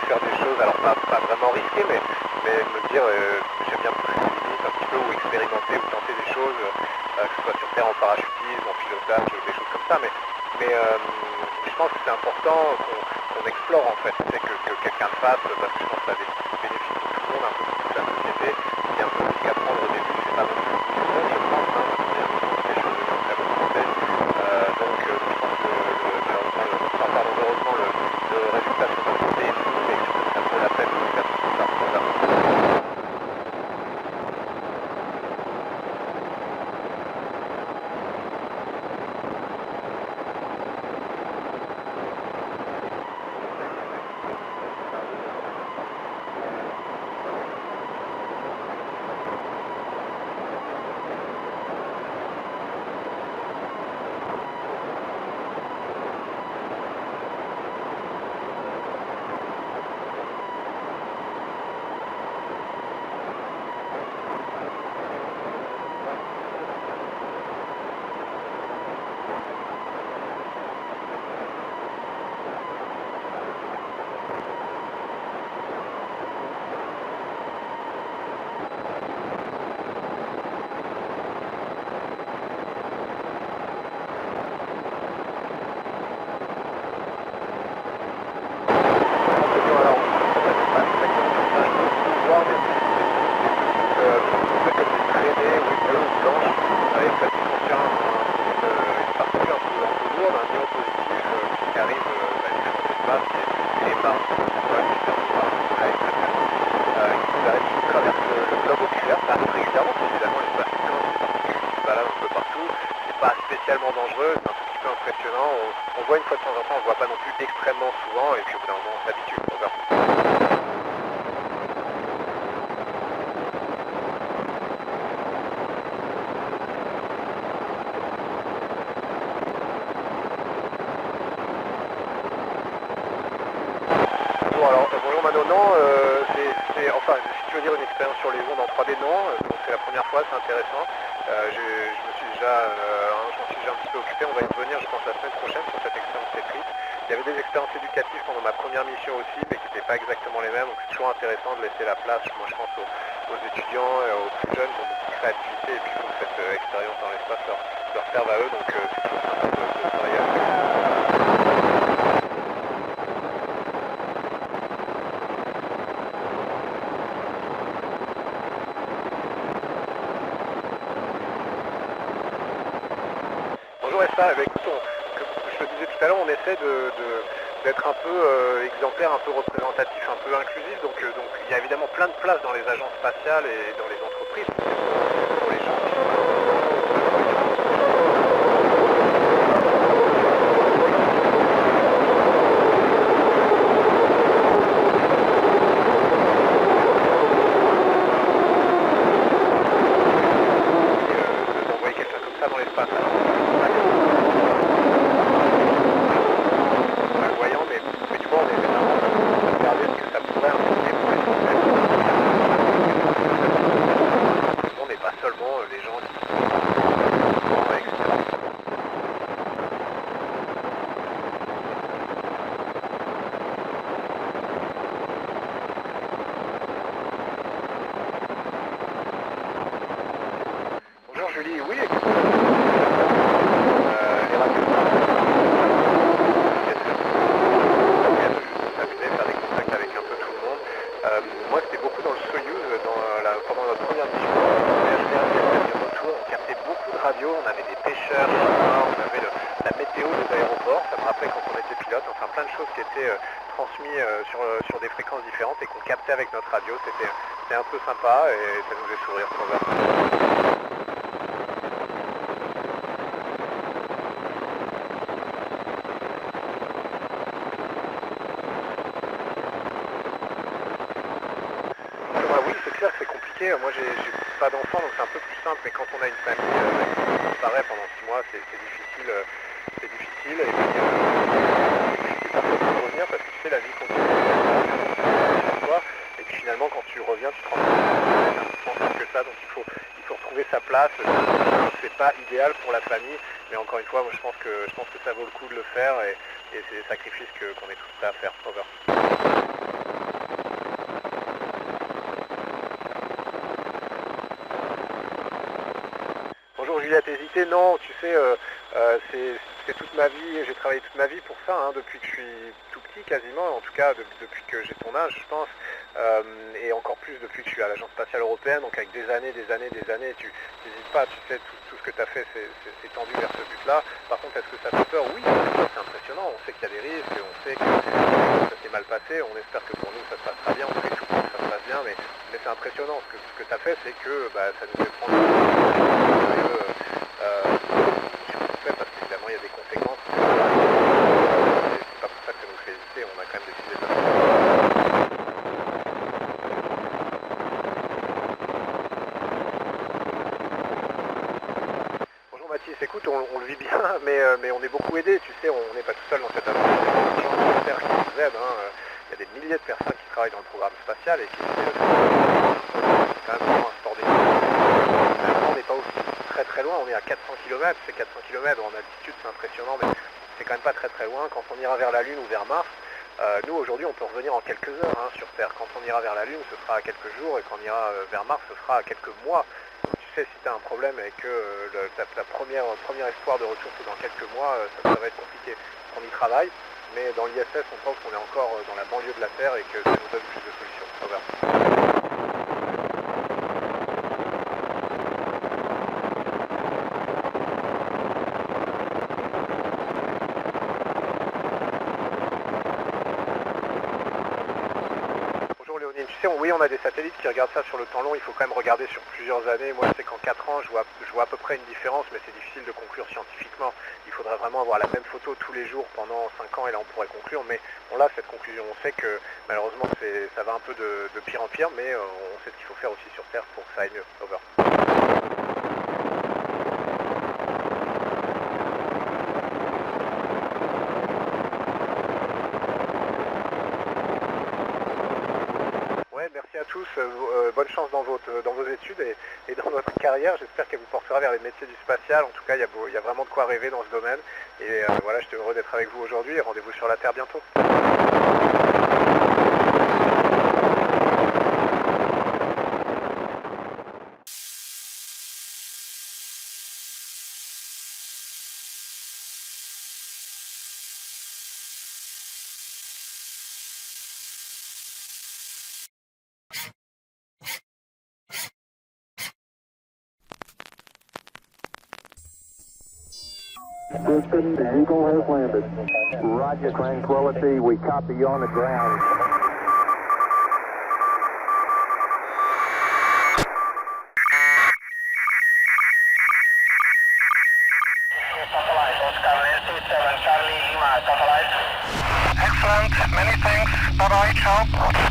faire des choses, alors pas vraiment risquées, mais me dire j'aime bien pousser les limites un petit peu, ou expérimenter, ou tenter des choses, que ce soit sur terre en parachutisme, en pilotage, des choses comme ça, mais je pense que c'est important qu'on explore en fait, c'est que quelqu'un le fasse, parce que je pense que ça a des bénéfices pour tout le monde, un peu pour toute la société. Il y a un peu plus qu'à prendre au début, c'est pas non plus tout le monde, je pense, hein, il y a des choses de très bonne santé. Donc je pense que le résultat sur notre santé est fou, et que ça vaut la peine de faire tout ça. Spécialement dangereux, c'est un tout petit peu impressionnant, on voit une fois de temps en temps, on voit pas non plus extrêmement souvent, et puis au bout d'un moment on s'habitue. Bon alors, bonjour Mano, non, enfin si tu veux dire une expérience sur les ondes en 3D, non, donc c'est la première fois, c'est intéressant. Je m'en suis déjà un petit peu occupé, on va y revenir je pense la semaine prochaine sur cette expérience Tetris. Il y avait des expériences éducatives pendant ma première mission aussi, mais qui n'étaient pas exactement les mêmes, donc c'est toujours intéressant de laisser la place, moi je pense aux étudiants et aux plus jeunes qui ont beaucoup de créativité, et puis il faut que cette expérience dans l'espace leur serve à eux, donc c'est toujours sympa de travailler avec eux. Bonjour Esther, eh bien, écoute, comme je te disais tout à l'heure, on essaie d'être un peu exemplaire, un peu représentatif, un peu inclusif, donc il y a évidemment plein de places dans les agences spatiales et dans les entreprises pour les gens qui sont d'envoyer quelqu'un comme ça dans l'espace. Malvoyant, mais tu vois, on est vraiment en train de regarder ce que ça pourrait impliquer pour les Français. On n'est pas seulement les gens qui sont etc. Bonjour Julie, oui, écoute, les radios, s'amuser, faire des contacts avec un peu tout le monde. Moi, c'était beaucoup dans le Soyuz, pendant notre première mission. On retour, on captait beaucoup de radios, on avait des pêcheurs, on avait la météo des aéroports, ça me rappelait quand on était pilote, enfin plein de choses qui étaient transmises sur des fréquences différentes et qu'on captait avec notre radio. C'était un peu sympa et ça nous faisait sourire de temps à autre. Oui, c'est clair que c'est compliqué. Moi, j'ai pas d'enfant, donc c'est un peu plus simple. Mais quand on a une famille qui disparaît pendant 6 mois, c'est difficile. C'est difficile. Et puis, c'est parfois de revenir parce que tu sais, la vie continue. Et puis finalement, quand tu reviens, tu te rends compte que c'est plus simple que ça. Donc il faut retrouver sa place. C'est pas idéal pour la famille, mais encore une fois, moi, je pense que ça vaut le coup de le faire et c'est des sacrifices qu'on est tous prêts à faire. Over. spatialité, non, tu sais, c'est toute ma vie, j'ai travaillé toute ma vie pour ça, hein, depuis que je suis tout petit quasiment, en tout cas depuis que j'ai ton âge, je pense, et encore plus depuis que je suis à l'Agence spatiale européenne, donc avec des années, tu n'hésites pas, tu sais, tout ce que tu as fait, c'est tendu vers ce but-là. Par contre, est-ce que ça fait peur? Oui, c'est impressionnant, on sait qu'il y a des risques, on sait que ça s'est mal passé, on espère que pour nous ça se passera bien, on fait tout pour que ça se passe bien, mais c'est impressionnant. Ce que tu as fait, c'est que ça nous fait prendre sérieux, parce qu'évidemment il y a des conséquences. C'est pas pour ça que ça nous fait hésiter, on a quand même décidé de le faire. Bonjour Mathis, écoute, on le vit bien, mais on est beaucoup aidé, tu sais, on n'est pas tout seul dans cette aventure, il y a des gens sur Terre qui nous aident, hein. Il y a des milliers de personnes qui travaillent dans le programme spatial et qui c'est quand même vraiment un sport d'équipe. On n'est pas aussi très loin, on est à 400 km, c'est 400 km en altitude, c'est impressionnant, mais c'est quand même pas très loin. Quand on ira vers la Lune ou vers Mars, nous aujourd'hui on peut revenir en quelques heures, hein, sur Terre. Quand on ira vers la Lune, ce sera à quelques jours, et quand on ira vers Mars, ce sera à quelques mois. Donc, tu sais, si tu as un problème et que ta premier espoir de retour c'est dans quelques mois, ça va être compliqué. On y travaille, mais dans l'ISS on pense qu'on est encore dans la banlieue de la Terre et que ça nous donne plus de solutions. Over. Tu sais, oui, on a des satellites qui regardent ça sur le temps long, il faut quand même regarder sur plusieurs années. Moi, je sais qu'en 4 ans, je vois à peu près une différence, mais c'est difficile de conclure scientifiquement. Il faudrait vraiment avoir la même photo tous les jours pendant 5 ans, et là, on pourrait conclure, mais on a cette conclusion. On sait que, malheureusement, ça va un peu de pire en pire, mais on sait ce qu'il faut faire aussi sur Terre pour que ça aille mieux. Over. Merci à tous, bonne chance dans vos études et dans votre carrière. J'espère qu'elle vous portera vers les métiers du spatial. En tout cas, il y a vraiment de quoi rêver dans ce domaine. Et voilà, j'étais heureux d'être avec vous aujourd'hui et rendez-vous sur la Terre bientôt. Houston, Eagle has landed. Roger, Tranquility. We copy you on the ground. Satellite, Oscar Nancy 7 Charlie Lima, satellite. Excellent, many thanks. Bye-bye, ciao.